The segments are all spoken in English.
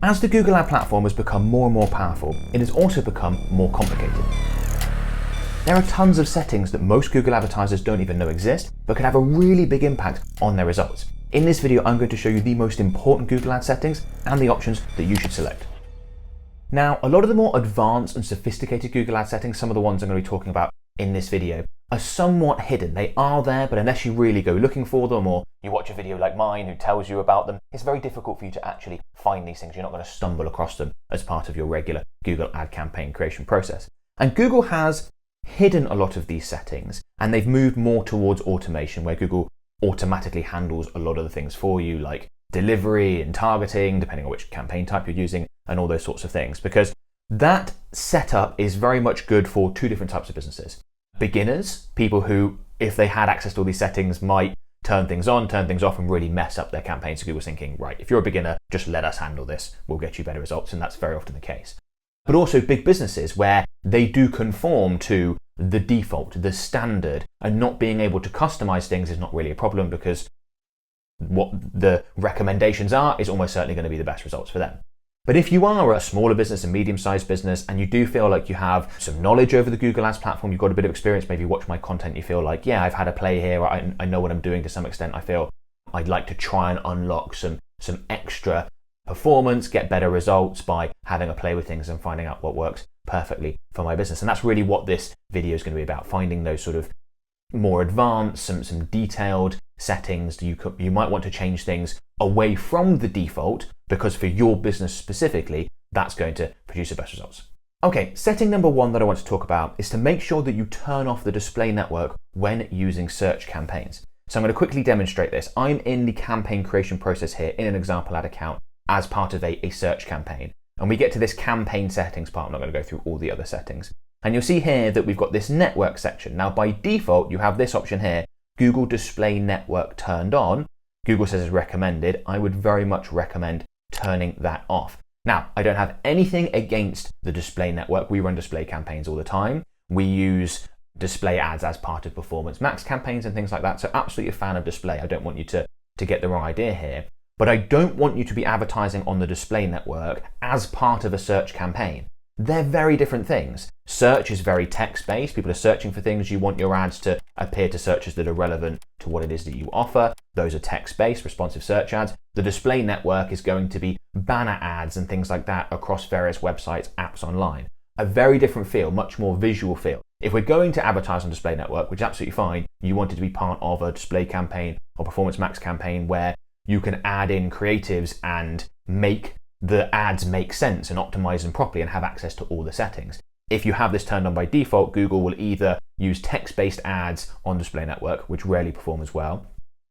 As the Google Ad platform has become more and more powerful, it has also become more complicated. There are tons of settings that most Google advertisers don't even know exist, but can have a really big impact on their results. In this video, I'm going to show you the most important Google Ad settings and the options that you should select. Now, a lot of the more advanced and sophisticated Google Ad settings, some of the ones I'm going to be talking about in this video, are somewhat hidden. They are there, but unless you really go looking for them or you watch a video like mine who tells you about them, it's very difficult for you to actually find these things. You're not going to stumble across them as part of your regular Google Ad campaign creation process. And Google has hidden a lot of these settings, and they've moved more towards automation, where Google automatically handles a lot of the things for you, like delivery and targeting, depending on which campaign type you're using, and all those sorts of things, because that setup is very much good for two different types of businesses. Beginners, people who, if they had access to all these settings, might turn things on, turn things off, and really mess up their campaign. So Google's thinking, right, if you're a beginner, just let us handle this. We'll get you better results, and that's very often the case. But also big businesses where they do conform to the default, the standard, and not being able to customize things is not really a problem, because what the recommendations are is almost certainly going to be the best results for them. But if you are a smaller business, a medium-sized business, and you do feel like you have some knowledge over the Google Ads platform, you've got a bit of experience, maybe you watch my content, you feel like, yeah, I've had a play here, I know what I'm doing to some extent, I feel I'd like to try and unlock some extra performance, get better results by having a play with things and finding out what works perfectly for my business. And that's really what this video is going to be about, finding those sort of more advanced, some detailed settings. You might want to change things away from the default, because for your business specifically, that's going to produce the best results. Okay, setting number one that I want to talk about is to make sure that you turn off the display network when using search campaigns. So I'm going to quickly demonstrate this. I'm in the campaign creation process here in an example ad account as part of a search campaign. And we get to this campaign settings part. I'm not going to go through all the other settings. And you'll see here that we've got this network section. Now, by default, you have this option here, Google Display Network turned on. Google says it's recommended. I would very much recommend turning that off. Now, I don't have anything against the display network. We run display campaigns all the time. We use display ads as part of Performance Max campaigns and things like that. So absolutely a fan of display. I don't want you to get the wrong idea here. But I don't want you to be advertising on the display network as part of a search campaign. They're very different things. Search is very text-based. People are searching for things. You want your ads to appear to searches that are relevant to what it is that you offer. Those are text-based, responsive search ads. The display network is going to be banner ads and things like that across various websites, apps online. A very different feel, much more visual feel. If we're going to advertise on display network, which is absolutely fine, you want it to be part of a display campaign or Performance Max campaign where you can add in creatives and make the ads make sense and optimize them properly and have access to all the settings. If you have this turned on by default, Google will either use text-based ads on display network, which rarely perform as well,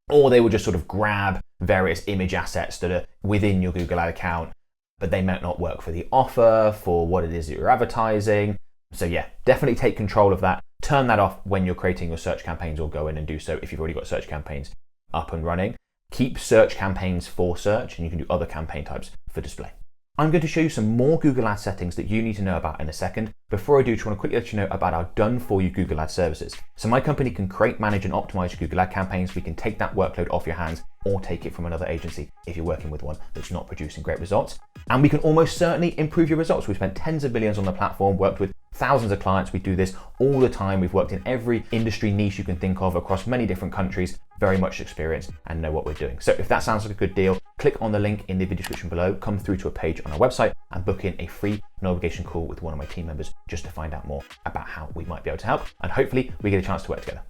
or they will just sort of grab various image assets that are within your Google Ad account, but they might not work for the offer, for what it is that you're advertising. So yeah, definitely take control of that. Turn that off when you're creating your search campaigns, or go in and do so if you've already got search campaigns up and running. Keep search campaigns for search, and you can do other campaign types for display. I'm going to show you some more Google Ads settings that you need to know about in a second. Before I do, I just want to quickly let you know about our done-for-you Google Ads services. So my company can create, manage, and optimize your Google Ad campaigns. We can take that workload off your hands or take it from another agency if you're working with one that's not producing great results. And we can almost certainly improve your results. We've spent tens of millions on the platform, worked with thousands of clients. We do this all the time. We've worked in every industry niche you can think of across many different countries, very much experienced and know what we're doing. So if that sounds like a good deal, click on the link in the video description below, come through to a page on our website and book in a free, no obligation call with one of my team members just to find out more about how we might be able to help. And hopefully we get a chance to work together.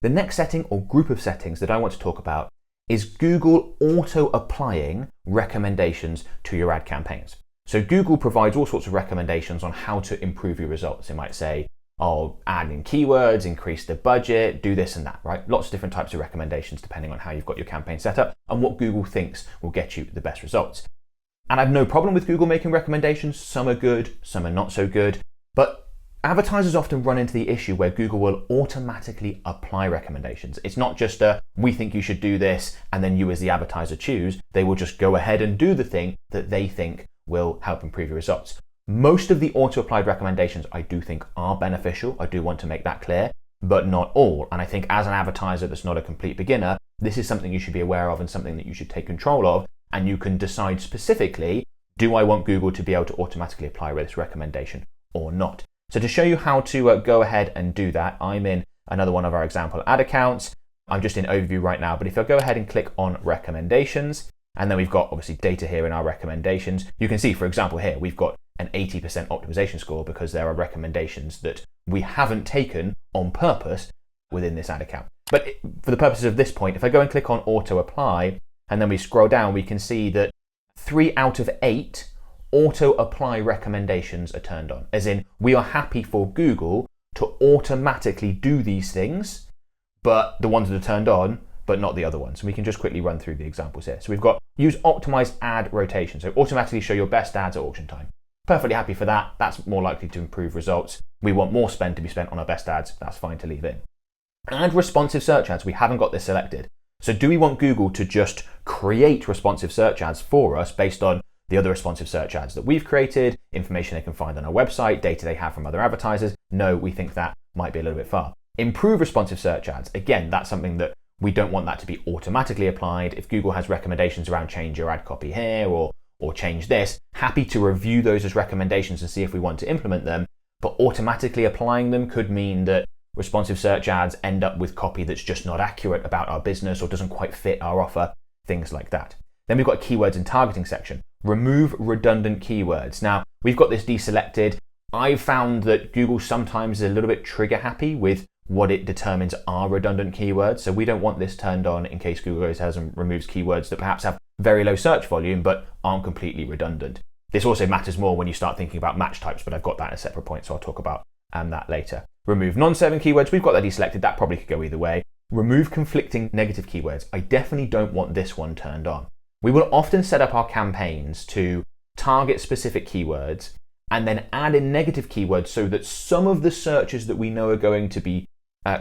The next setting or group of settings that I want to talk about is Google auto-applying recommendations to your ad campaigns. So Google provides all sorts of recommendations on how to improve your results. It might say, oh, add in keywords, increase the budget, do this and that, right? Lots of different types of recommendations depending on how you've got your campaign set up and what Google thinks will get you the best results. And I have no problem with Google making recommendations. Some are good, some are not so good, but advertisers often run into the issue where Google will automatically apply recommendations. It's not just a, we think you should do this, and then you as the advertiser choose. They will just go ahead and do the thing that they think will help improve your results. Most of the auto-applied recommendations I do think are beneficial. I do want to make that clear, but not all. And I think as an advertiser that's not a complete beginner, this is something you should be aware of and something that you should take control of and you can decide specifically, do I want Google to be able to automatically apply this recommendation or not? So to show you how to go ahead and do that, I'm in another one of our example ad accounts. I'm just in overview right now, but if I go ahead and click on recommendations, and then we've got obviously data here in our recommendations, you can see, for example, here we've got an 80% optimization score because there are recommendations that we haven't taken on purpose within this ad account. But for the purposes of this point, if I go and click on auto apply, and then we scroll down, we can see that 3 out of 8 auto apply recommendations are turned on, as in we are happy for Google to automatically do these things, but the ones that are turned on, but not the other ones. And we can just quickly run through the examples here. So we've got use optimized ad rotation, so automatically show your best ads at auction time. Perfectly happy for that. That's more likely to improve results. We want more spend to be spent on our best ads. That's fine to leave in. And responsive search ads, we haven't got this selected. So do we want Google to just create responsive search ads for us based on the other responsive search ads that we've created, information they can find on our website, data they have from other advertisers? No, we think that might be a little bit far. Improve responsive search ads. Again, that's something that we don't want that to be automatically applied. If Google has recommendations around change your ad copy here or change this, happy to review those as recommendations and see if we want to implement them. But automatically applying them could mean that responsive search ads end up with copy that's just not accurate about our business or doesn't quite fit our offer, things like that. Then we've got keywords and targeting section. Remove redundant keywords. Now, we've got this deselected. I've found that Google sometimes is a little bit trigger happy with what it determines are redundant keywords. So we don't want this turned on in case Google goes ahead and removes keywords that perhaps have very low search volume but aren't completely redundant. This also matters more when you start thinking about match types, but I've got that in a separate point, so I'll talk about that later. Remove non-serving keywords. We've got that deselected. That probably could go either way. Remove conflicting negative keywords. I definitely don't want this one turned on. We will often set up our campaigns to target specific keywords and then add in negative keywords so that some of the searches that we know are going to be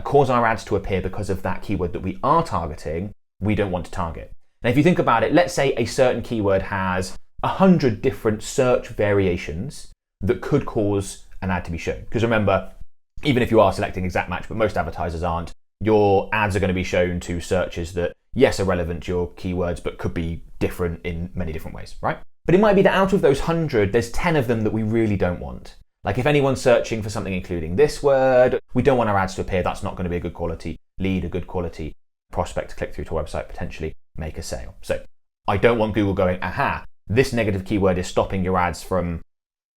cause our ads to appear because of that keyword that we are targeting, we don't want to target. Now, if you think about it, let's say a certain keyword has 100 different search variations that could cause an ad to be shown. Because remember, even if you are selecting exact match, but most advertisers aren't, your ads are going to be shown to searches that, yes, are relevant to your keywords, but could be different in many different ways, right? But it might be that out of those 100, there's 10 of them that we really don't want. Like if anyone's searching for something including this word, we don't want our ads to appear. That's not going to be a good quality lead, a good quality prospect to click through to our website, potentially make a sale. So I don't want Google going, aha, this negative keyword is stopping your ads from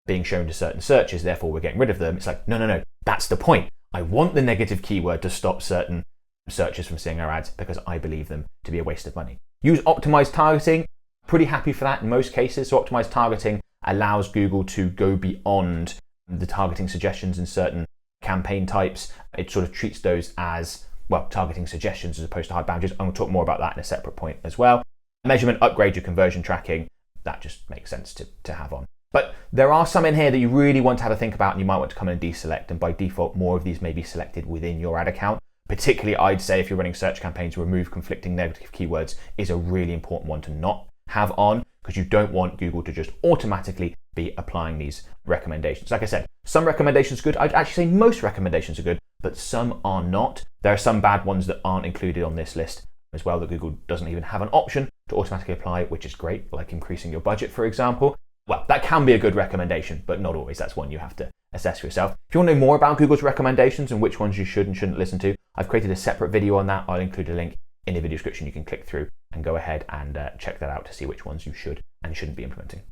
being shown to certain searches, therefore we're getting rid of them. It's like, no, that's the point. I want the negative keyword to stop certain searches from seeing our ads because I believe them to be a waste of money. Use optimized targeting. Pretty happy for that in most cases. So optimized targeting allows Google to go beyond the targeting suggestions in certain campaign types. It sort of treats those as, well, targeting suggestions as opposed to hard boundaries. I'm going to talk more about that in a separate point as well. Measurement, upgrade your conversion tracking. That just makes sense to have on. But there are some in here that you really want to have a think about and you might want to come in and deselect. And by default, more of these may be selected within your ad account. Particularly, I'd say if you're running search campaigns, remove conflicting negative keywords is a really important one to not have on because you don't want Google to just automatically be applying these recommendations. Like I said, some recommendations are good. I'd actually say most recommendations are good, but some are not. There are some bad ones that aren't included on this list as well that Google doesn't even have an option to automatically apply, which is great, like increasing your budget, for example. Well, that can be a good recommendation, but not always. That's one you have to assess for yourself. If you want to know more about Google's recommendations and which ones you should and shouldn't listen to, I've created a separate video on that. I'll include a link in the video description. You can click through and go ahead and check that out to see which ones you should and shouldn't be implementing.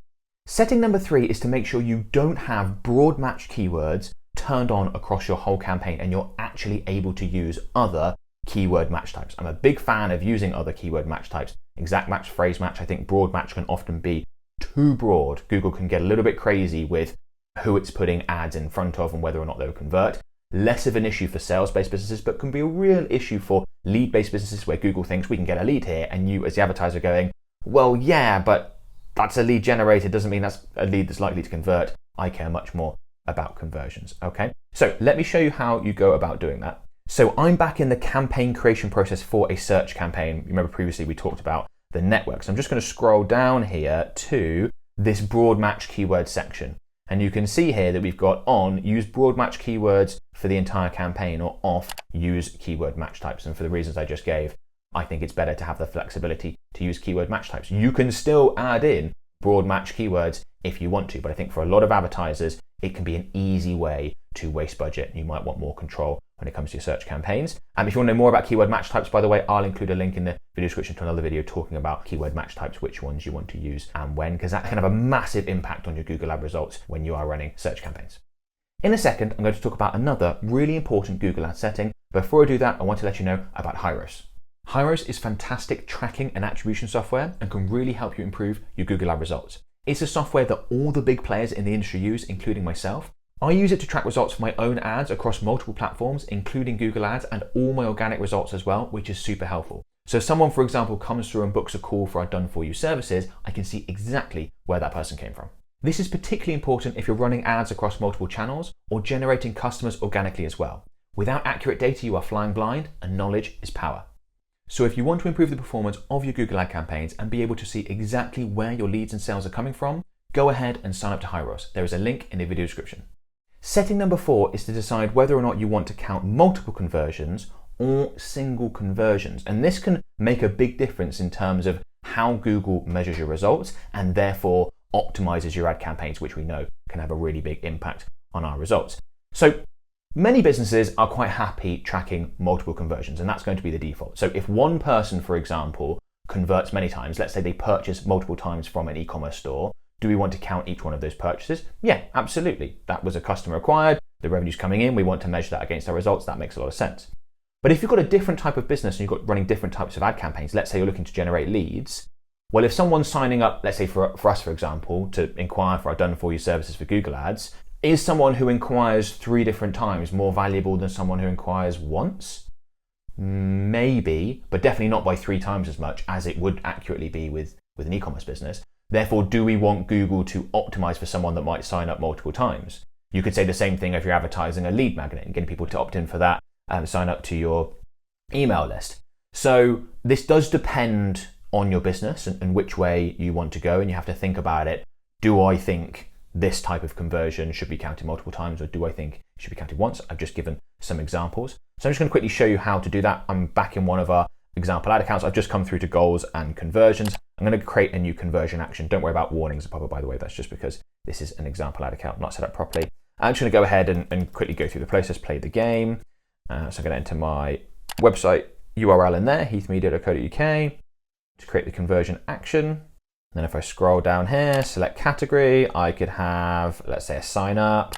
Setting number 3 is to make sure you don't have broad match keywords turned on across your whole campaign and you're actually able to use other keyword match types. I'm a big fan of using other keyword match types. Exact match, phrase match. I think broad match can often be too broad. Google can get a little bit crazy with who it's putting ads in front of and whether or not they'll convert. Less of an issue for sales-based businesses, but can be a real issue for lead-based businesses where Google thinks we can get a lead here and you as the advertiser are going, well, yeah, but that's a lead generated, doesn't mean that's a lead that's likely to convert. I care much more about conversions, okay? So let me show you how you go about doing that. So I'm back in the campaign creation process for a search campaign. Remember previously we talked about the network. So I'm just going to scroll down here to this broad match keyword section. And you can see here that we've got on use broad match keywords for the entire campaign or off use keyword match types. And for the reasons I just gave, I think it's better to have the flexibility to use keyword match types. You can still add in broad match keywords if you want to, but I think for a lot of advertisers, it can be an easy way to waste budget. You might want more control when it comes to your search campaigns. If you want to know more about keyword match types, by the way, I'll include a link in the video description to another video talking about keyword match types, which ones you want to use and when, because that can have a massive impact on your Google Ad results when you are running search campaigns. In a second, I'm going to talk about another really important Google Ad setting. Before I do that, I want to let you know about Hyros. Hyros is fantastic tracking and attribution software and can really help you improve your Google Ad results. It's a software that all the big players in the industry use, including myself. I use it to track results for my own ads across multiple platforms, including Google Ads, and all my organic results as well, which is super helpful. So if someone, for example, comes through and books a call for our done-for-you services, I can see exactly where that person came from. This is particularly important if you're running ads across multiple channels or generating customers organically as well. Without accurate data, you are flying blind, and knowledge is power. So if you want to improve the performance of your Google Ad campaigns and be able to see exactly where your leads and sales are coming from, go ahead and sign up to Hyros. There is a link in the video description. Setting number 4 is to decide whether or not you want to count multiple conversions or single conversions. And this can make a big difference in terms of how Google measures your results and therefore optimizes your ad campaigns, which we know can have a really big impact on our results. So many businesses are quite happy tracking multiple conversions, and that's going to be the default. So if one person, for example, converts many times, let's say they purchase multiple times from an e-commerce store, do we want to count each one of those purchases? Yeah, absolutely. That was a customer acquired, the revenue's coming in, we want to measure that against our results. That makes a lot of sense. But if you've got a different type of business and you've got running different types of ad campaigns, let's say you're looking to generate leads, well, if someone's signing up, let's say for us, for example, to inquire for our done-for-you services for Google Ads, is someone who inquires 3 different times more valuable than someone who inquires once? Maybe, but definitely not by 3 times as much as it would accurately be with an e-commerce business. Therefore, do we want Google to optimize for someone that might sign up multiple times? You could say the same thing if you're advertising a lead magnet and getting people to opt in for that and sign up to your email list. So this does depend on your business and which way you want to go, and you have to think about it. Do I think this type of conversion should be counted multiple times, or do I think it should be counted once? I've just given some examples. So I'm just going to quickly show you how to do that. I'm back in one of our example ad accounts. I've just come through to goals and conversions. I'm going to create a new conversion action. Don't worry about warnings above it, by the way. That's just because this is an example ad account, not set up properly. I'm just going to go ahead and quickly go through the process, play the game. So I'm going to enter my website URL in there, heathmedia.co.uk, to create the conversion action. Then if I scroll down here, select category, I could have, let's say, a sign up.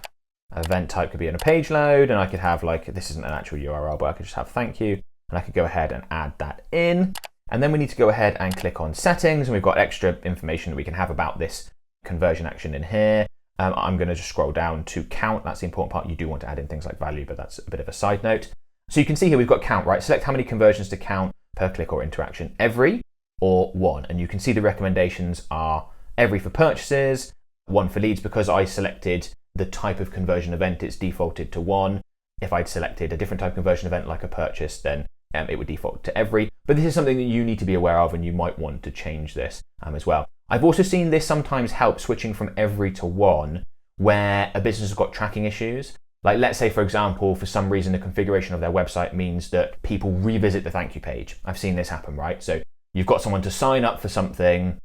Event type could be in a page load, and I could have this isn't an actual URL, but I could just have thank you, and I could go ahead and add that in. And then we need to go ahead and click on settings, and we've got extra information that we can have about this conversion action in here. I'm going to just scroll down to count. That's the important part. You do want to add in things like value, but that's a bit of a side note. So you can see here we've got count, right? Select how many conversions to count per click or interaction, every or one. And you can see the recommendations are every for purchases, 1 for leads. Because I selected the type of conversion event, it's defaulted to 1. If I'd selected a different type of conversion event like a purchase, then it would default to every. But this is something that you need to be aware of, and you might want to change this as well. I've also seen this sometimes help switching from every to 1 where a business has got tracking issues. Like let's say, for example, for some reason the configuration of their website means that people revisit the thank you page. I've seen this happen, right? So you've got someone to sign up for something.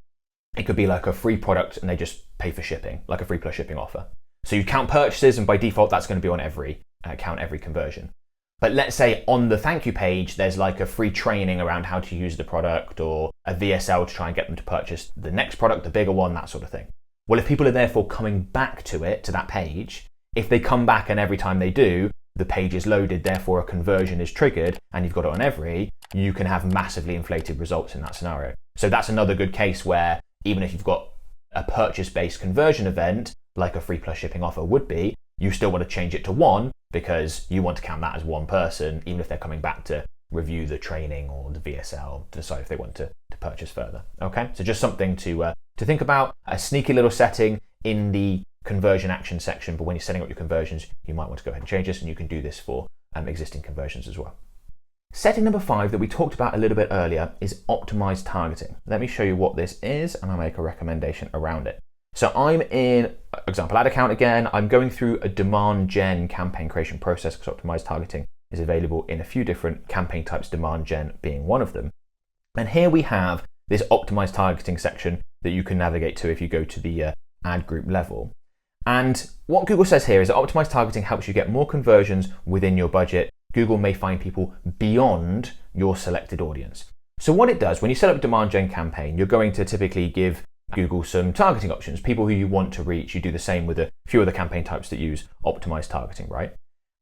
It could be like a free product and they just pay for shipping, like a free plus shipping offer. So you count purchases, and by default that's going to be on every, count every conversion. But let's say on the thank you page, there's like a free training around how to use the product, or a VSL to try and get them to purchase the next product, the bigger one, that sort of thing. Well, if people are therefore coming back to that page, if they come back and every time they do, the page is loaded, therefore a conversion is triggered, and you've got it on every, you can have massively inflated results in that scenario. So that's another good case where even if you've got a purchase-based conversion event, like a free plus shipping offer would be, you still want to change it to 1 because you want to count that as 1 person, even if they're coming back to review the training or the VSL to decide if they want to purchase further. Okay, so just something to think about. A sneaky little setting in the conversion action section, but when you're setting up your conversions, you might want to go ahead and change this, and you can do this for existing conversions as well. Setting number 5 that we talked about a little bit earlier is optimized targeting. Let me show you what this is, and I'll make a recommendation around it. So I'm in example ad account again. I'm going through a demand gen campaign creation process because optimized targeting is available in a few different campaign types, demand gen being one of them. And here we have this optimized targeting section that you can navigate to if you go to the ad group level. And what Google says here is that optimized targeting helps you get more conversions within your budget. Google may find people beyond your selected audience. So what it does, when you set up a demand gen campaign, you're going to typically give Google some targeting options, people who you want to reach. You do the same with a few other campaign types that use optimized targeting, right?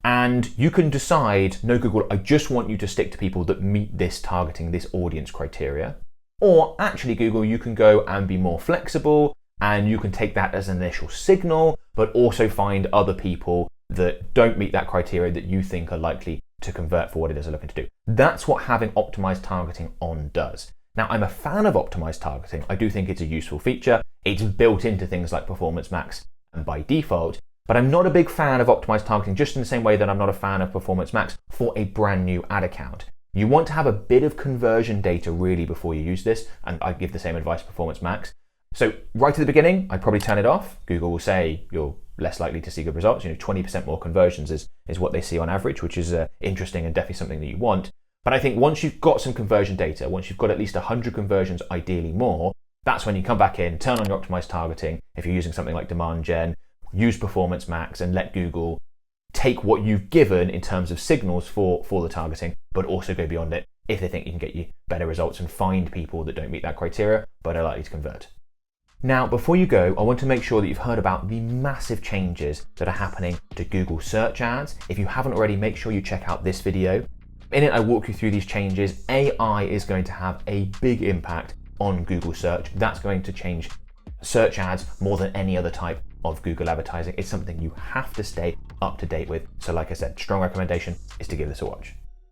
And you can decide, no, Google, I just want you to stick to people that meet this targeting, this audience criteria. Or actually, Google, you can go and be more flexible, and you can take that as an initial signal, but also find other people that don't meet that criteria that you think are likely to convert for what it is they're looking to do. That's what having optimized targeting on does. Now, I'm a fan of optimized targeting. I do think it's a useful feature. It's built into things like Performance Max and by default, but I'm not a big fan of optimized targeting, just in the same way that I'm not a fan of Performance Max for a brand new ad account. You want to have a bit of conversion data really before you use this, and I give the same advice to Performance Max. So right at the beginning, I'd probably turn it off. Google will say you're less likely to see good results. 20% more conversions is what they see on average, which is interesting and definitely something that you want. But I think once you've got some conversion data, once you've got at least 100 conversions, ideally more, that's when you come back in, turn on your optimized targeting. If you're using something like Demand Gen, use Performance Max and let Google take what you've given in terms of signals for the targeting, but also go beyond it if they think you can get you better results and find people that don't meet that criteria, but are likely to convert. Now, before you go, I want to make sure that you've heard about the massive changes that are happening to Google search ads. If you haven't already, make sure you check out this video. In it, I walk you through these changes. AI is going to have a big impact on Google search. That's going to change search ads more than any other type of Google advertising. It's something you have to stay up to date with. So like I said, strong recommendation is to give this a watch.